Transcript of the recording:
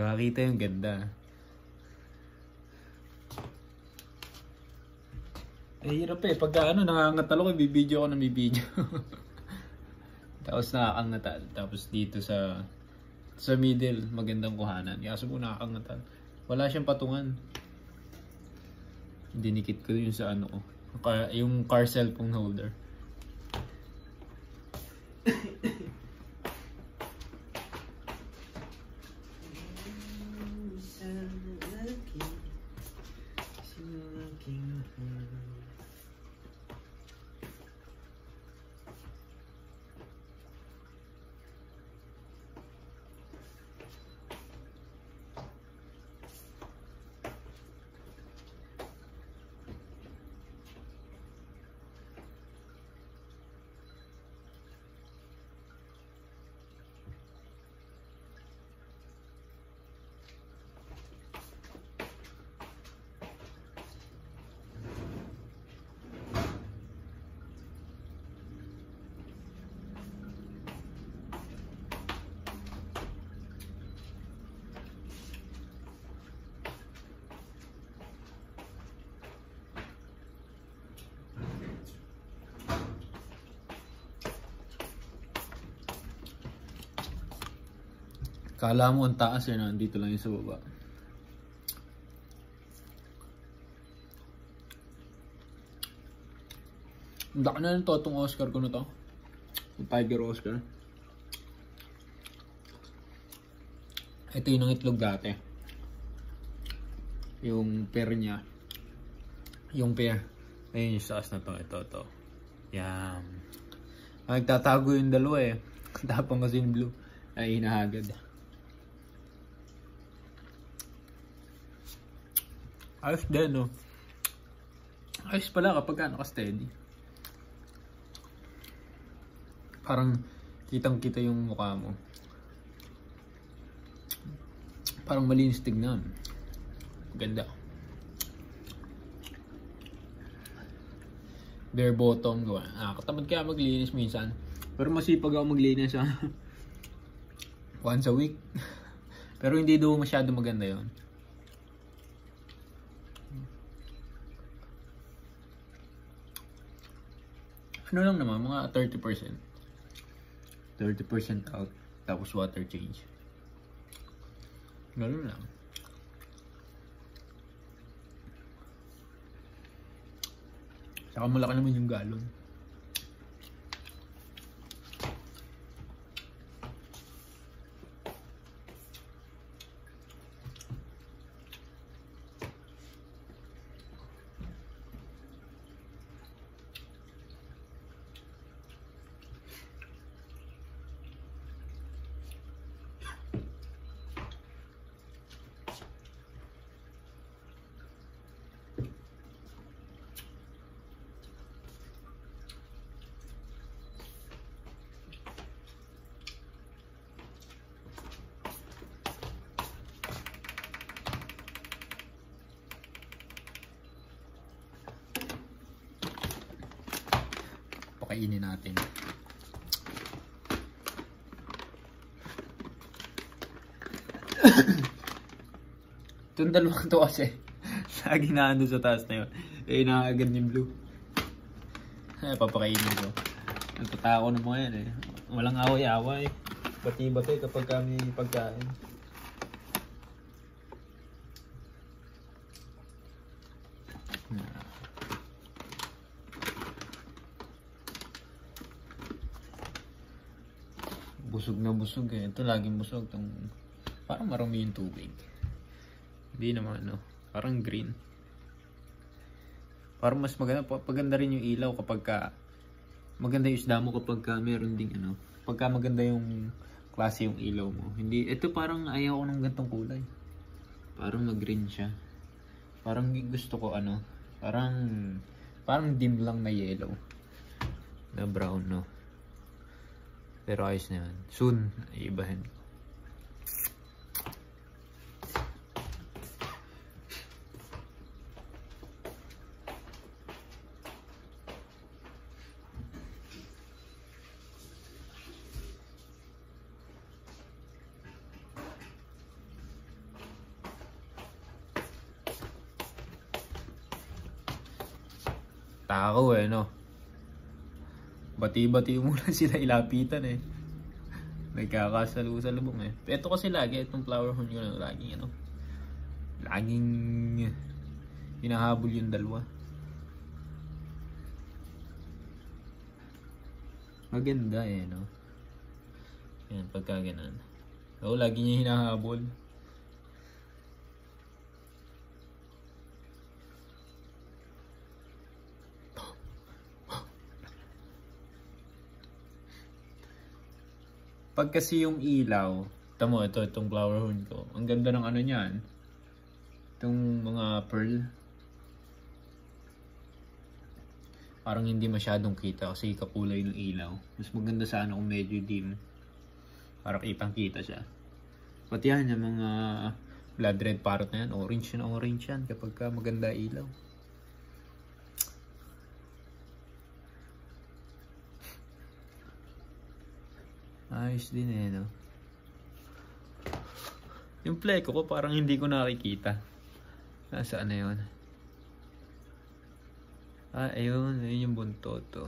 Makita yung ganda. Hirap eh. Pagka nangangatal ako, bibidyo ako ng bibidyo. Tapos nakakangatal. Tapos dito sa middle, magandang kuhanan. Kaso po nakakangatal. Wala siyang patungan. Dinikit ko yun sa ko. Yung car cellphone holder. Kala mo ang taas eh, nandito lang yung sa baba. Ang laki na nito itong Oscar ko na to. Yung Tiger Oscar. Ito yung ng itlog dati. Yung pair niya. Yung pair. Ayun yung saas na to. Ito. Yan. Nagtatago yung dalawa eh. Tapang kasi yung blue. Ay hinahagad. Ayos din, no? Ayos pala kapag naka-steady. Parang kitang-kita yung mukha mo. Parang malinis tignan. Ganda. Bare bottom. Katamad kaya maglinis minsan. Pero masipag ako maglinis once a week. Pero hindi daw masyado maganda yon. Ano lang naman, mga 30%. 30% out, tapos water change. Ganun lang. Saka malaki naman yung galon. Pakainin natin. Itong dalawang to kasi lagi na ando sa taas na yun. Inaagad yung blue. Papakainin ko. Nagtatako na mga yan eh. Walang away-away. Bati-bati kapag kami pagkain. Busog na busog eh. Ito laging busog. Parang marami yung tubig. Hindi naman parang green. Parang mas paganda rin yung ilaw kapag maganda yung isda mo kapag meron ding pagka maganda yung klase yung ilaw mo. Hindi, ito parang ayaw ko ng gantong kulay. Parang mag-green siya. Parang gusto ko parang dim lang na yellow. Na brown Pero ayos na yan. Soon, iibahin ko. Tako eh, no? Bati-bati muna sila ilapitan eh. Nagkakasalu-salubong eh. Ito kasi lagi, itong flower horn ko na laging ano. Laging hinahabol yung dalawa. Maganda eh, no? Yan, pagka ganun. Oo, lagi niya hinahabol. Pag kasi yung ilaw, tamo itong flower horn ko. Ang ganda ng ano niyan. Itong mga pearl. Parang hindi masyadong kita kasi kakulay ng ilaw. Mas maganda sana kung medyo dim. Para kitang kita siya. Pati yan, yung mga blood red parrot na yan. Orange na orange yan kapag ka maganda ilaw. Ayos din eh, no? Yung pleko ko parang hindi ko nakikita. Nasaan na yun? Ah, ayun. Ayun yung buntot to.